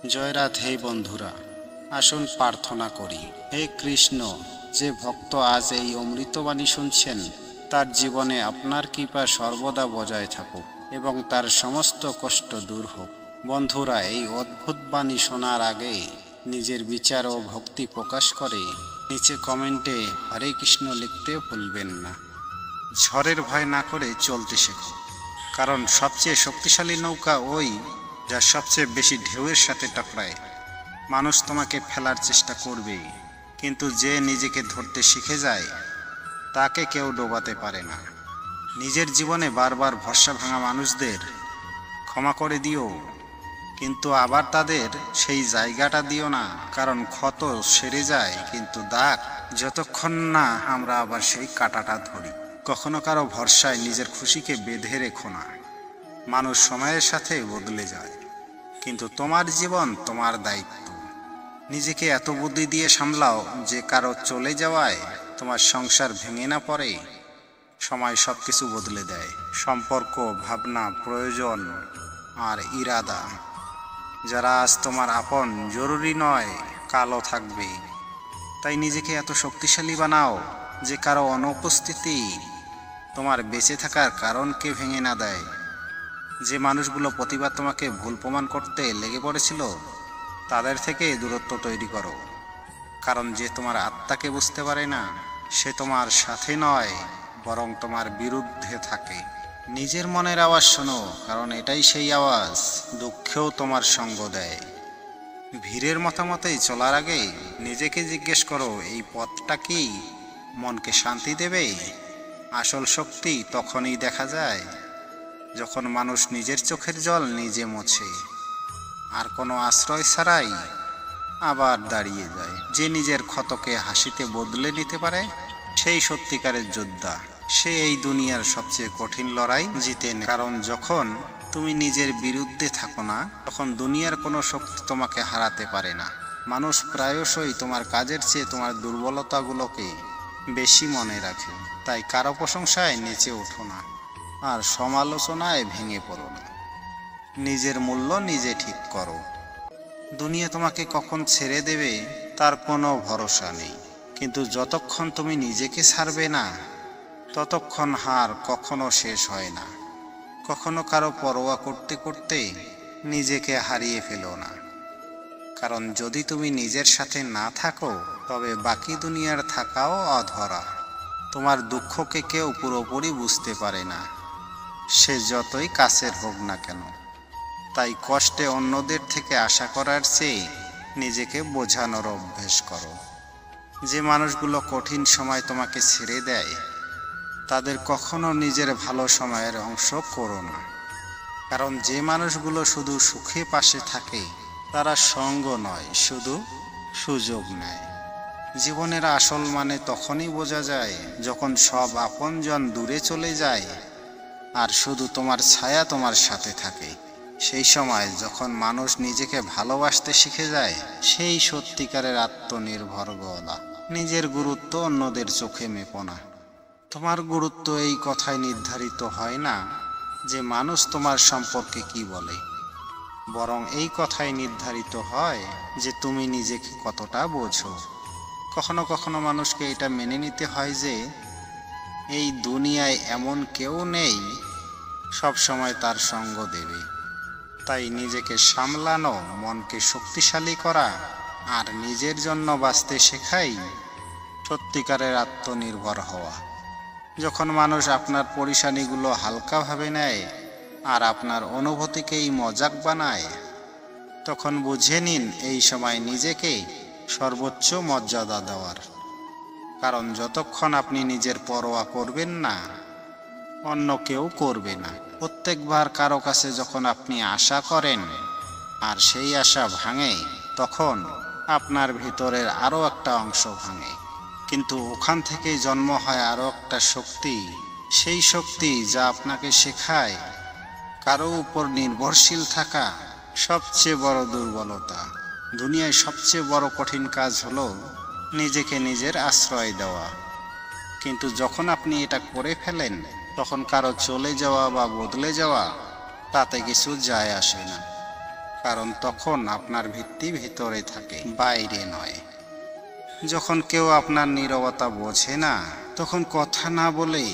জয় রাধে বন্ধুরা, আসুন প্রার্থনা করি। হে কৃষ্ণ, যে ভক্ত আজ এই অমৃতবাণী শুনছেন, তার জীবনে আপনার কৃপা সর্বদা বজায় থাকুক এবং তার সমস্ত কষ্ট দূর হোক। বন্ধুরা, এই অদ্ভুত বাণী শোনার আগে নিজের বিচার ও ভক্তি প্রকাশ করে নিচে কমেন্টে হরে কৃষ্ণ লিখতে ভুলবেন না। ঝড়ের ভয় না করে চলতে শেখো, কারণ সবচেয়ে শক্তিশালী নৌকা ওই যা সবচেয়ে বেশি ঢেউয়ের সাথে টকরায়। মানুষ তোমাকে ফেলার চেষ্টা করবেই, কিন্তু যে নিজেকে ধরতে শিখে যায় তাকে কেউ ডোবাতে পারে না। নিজের জীবনে বারবার ভরসা ভাঙা মানুষদের ক্ষমা করে দিও, কিন্তু আবার তাদের সেই জায়গাটা দিও না, কারণ ক্ষত সেরে যায় কিন্তু দাগ যতক্ষণ না আমরা আবার সেই কাঁটাটা ধরি। কখনো কারো ভরসায় নিজের খুশিকে বেঁধে রেখো না। মানুষ সময়ের সাথে বদলে যায়, কিন্তু তোমার জীবন তোমার দায়িত্ব। নিজেকে এত বুদ্ধি দিয়ে সামলাও যে কারো চলে যাওয়ায় তোমার সংসার ভেঙে না পড়ে। সময় সব কিছু বদলে দেয়, সম্পর্ক, ভাবনা, প্রয়োজন আর ইরাদা। যারা আজ তোমার আপন জরুরি নয় কালও থাকবে। তাই নিজেকে এত শক্তিশালী বানাও যে কারো অনুপস্থিতি তোমার বেঁচে থাকার কারণকে ভেঙে না দেয়। যে মানুষগুলো প্রতিবার তোমাকে ভুল প্রমাণ করতে লেগে পড়েছিল, তাদের থেকে দূরত্ব তৈরি করো, কারণ যে তোমার আত্মাকে বুঝতে পারে না সে তোমার সাথে নয়, বরং তোমার বিরুদ্ধে থাকে। নিজের মনের আওয়াজ শোনো, কারণ এটাই সেই আওয়াজ দুঃখেও তোমার সঙ্গ দেয়। ভিড়ের মতামতেই চলার আগে নিজেকে জিজ্ঞেস করো, এই পথটা কি মনকে শান্তি দেবে? আসল শক্তি তখনই দেখা যায় যখন মানুষ নিজের চোখের জল নিজে মোছে আর কোনো আশ্রয় ছাড়াই আবার দাঁড়িয়ে যায়। যে নিজের ক্ষতকে হাসিতে বদলে নিতে পারে সেই সত্যিকারের যোদ্ধা। সে এই দুনিয়ার সবচেয়ে কঠিন লড়াই জিতে নেয়, কারণ যখন তুমি নিজের বিরুদ্ধে থাকো না, তখন দুনিয়ার কোনো শক্তি তোমাকে হারাতে পারে না। মানুষ প্রায়শই তোমার কাজের চেয়ে তোমার দুর্বলতাগুলোকে বেশি মনে রাখে। তাই কারো প্রশংসায় নেচে ওঠো না, আর সমালোচনায় ভেঙে পড়ো না। নিজের মূল্য নিজে ঠিক করো। দুনিয়া তোমাকে কখন ছেড়ে দেবে তার কোনো ভরসা নেই, কিন্তু যতক্ষণ তুমি নিজেকে ছাড়বে না ততক্ষণ হার কখনো শেষ হয় না। কখনো কারো পরোয়া করতে করতে নিজেকে হারিয়ে ফেলো না, কারণ যদি তুমি নিজের সাথে না থাকো তবে বাকি দুনিয়ার থাকাও অধরা। তোমার দুঃখকে কেউ পুরোপুরি বুঝতে পারে না, সে যতই কাছের হোক না কেন। তাই কষ্টে অন্যদের থেকে আশা করার চেয়ে নিজেকে বোঝানোর অভ্যেস করো। যে মানুষগুলো কঠিন সময় তোমাকে ছেড়ে দেয় তাদের কখনো নিজের ভালো সময়ের অংশ করো না, কারণ যে মানুষগুলো শুধু সুখে পাশে থাকে তারা সঙ্গ নয়, শুধু সুযোগ নেয়। জীবনের আসল মানে তখনই বোঝা যায় যখন সব আপনজন দূরে চলে যায় আর শুধু তোমার ছায়া তোমার সাথে থাকে। সেই সময় যখন মানুষ নিজেকে ভালোবাসতে শিখে যায়, সেই সত্যিকারের আত্মনির্ভর গলা। নিজের গুরুত্ব অন্যদের চোখে মেপো না। তোমার গুরুত্ব এই কথায় নির্ধারিত হয় না যে মানুষ তোমার সম্পর্কে কি বলে, বরং এই কথায় নির্ধারিত হয় যে তুমি নিজেকে কতটা বোঝো। কখনো কখনো মানুষকে এটা মেনে নিতে হয় যে এই দুনিয়ায় এমন কেউ নেই সব সময় তার সঙ্গ দেবে। তাই নিজেকে সামলানো, মনকে শক্তিশালী করা আর নিজের জন্য বাঁচতে শেখাই সত্যিকারের আত্মনির্ভর হওয়া। যখন মানুষ আপনার পরেশানিগুলো হালকাভাবে নেয় আর আপনার অনুভূতিকেই মজাক বানায়, তখন বুঝে নিন এই সময় নিজেকে সর্বোচ্চ মর্যাদা দেওয়ার। কারণ যতক্ষণ আপনি নিজের পরোয়া করবেন না, অন্য কেউ করবে না। প্রত্যেকবার কারো কাছে যখন আপনি আশা করেন আর সেই আশা ভাঙে, তখন আপনার ভিতরের আরও একটা অংশ ভাঙে, কিন্তু ওখান থেকেই জন্ম হয় আরও একটা শক্তি। সেই শক্তি যা আপনাকে শেখায় কারো উপর নির্ভরশীল থাকা সবচেয়ে বড় দুর্বলতা। দুনিয়ায় সবচেয়ে বড় কঠিন কাজ হলো নিজেকে নিজের আশ্রয় দেওয়া, কিন্তু যখন আপনি এটা করে ফেলেন তখন কারো চলে যাওয়া বা বদলে যাওয়া তাতে কিছু যায় আসে না। কারণ তখন আপনার ভিত্তি ভিতরে থাকে, বাইরে নয়। যখন কেউ আপনার নীরবতা বোঝে না, তখন কথা না বলে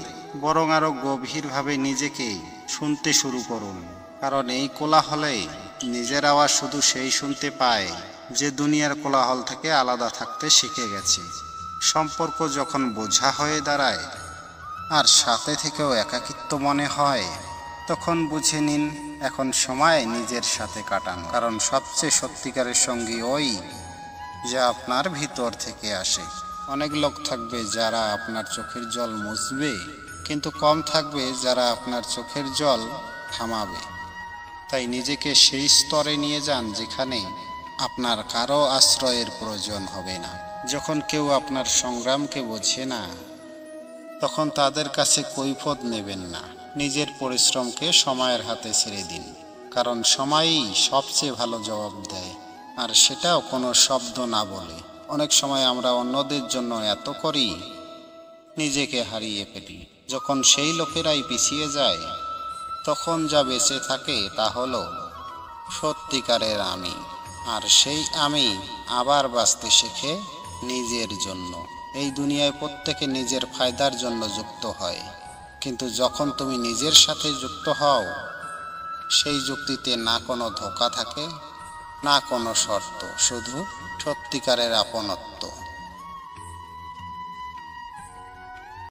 বরং আরো গভীরভাবে নিজেকে শুনতে শুরু করুন। কারণ এই কোলাহলে নিজের আওয়াজ শুধু সেই শুনতে পায় যে দুনিয়ার কোলাহল থেকে আলাদা থাকতে শিখে গেছে। সম্পর্ক যখন বোঝা হয়ে দাঁড়ায় আর সাথে থেকেও একাকিত্ব মনে হয়, তখন বুঝে নিন এখন সময় নিজের সাথে কাটানো। কারণ সবচেয়ে সত্যিকারের সঙ্গী ওই, যা আপনার ভিতর থেকে আসে। অনেক লোক থাকবে যারা আপনার চোখের জল মুছবে, কিন্তু কম থাকবে যারা আপনার চোখের জল থামাবে। তাই নিজেকে সেই স্তরে নিয়ে যান যেখানে আপনার কারো আশ্রয়ের প্রয়োজন হবে না। যখন কেউ আপনার সংগ্রামকে বোঝে না, তখন তাদের কাছে কৈফিয়ত নেবেন না। নিজের পরিশ্রমকে সময়ের হাতে ছেড়ে দিন, কারণ সময়ই সবচেয়ে ভালো জবাব দেয়, আর সেটাও কোনো শব্দ না বলে। অনেক সময় আমরা অন্যদের জন্য এত করি, নিজেকে হারিয়ে ফেলি। যখন সেই লোকেরাই পিছিয়ে যায়, তখন যা বেঁচে থাকে তা হলো সত্যিকারের আমি। আর সেই আমি আবার বাঁচতে শেখে নিজের জন্য। এই দুনিয়ায় প্রত্যেকে নিজের ফায়দার জন্য যুক্ত হয়, কিন্তু যখন তুমি নিজের সাথে যুক্ত হও, সেই যুক্তিতে না কোনো ধোঁকা থাকে, না কোনো শর্ত, শুধু সত্যিকারের আপনত্ব।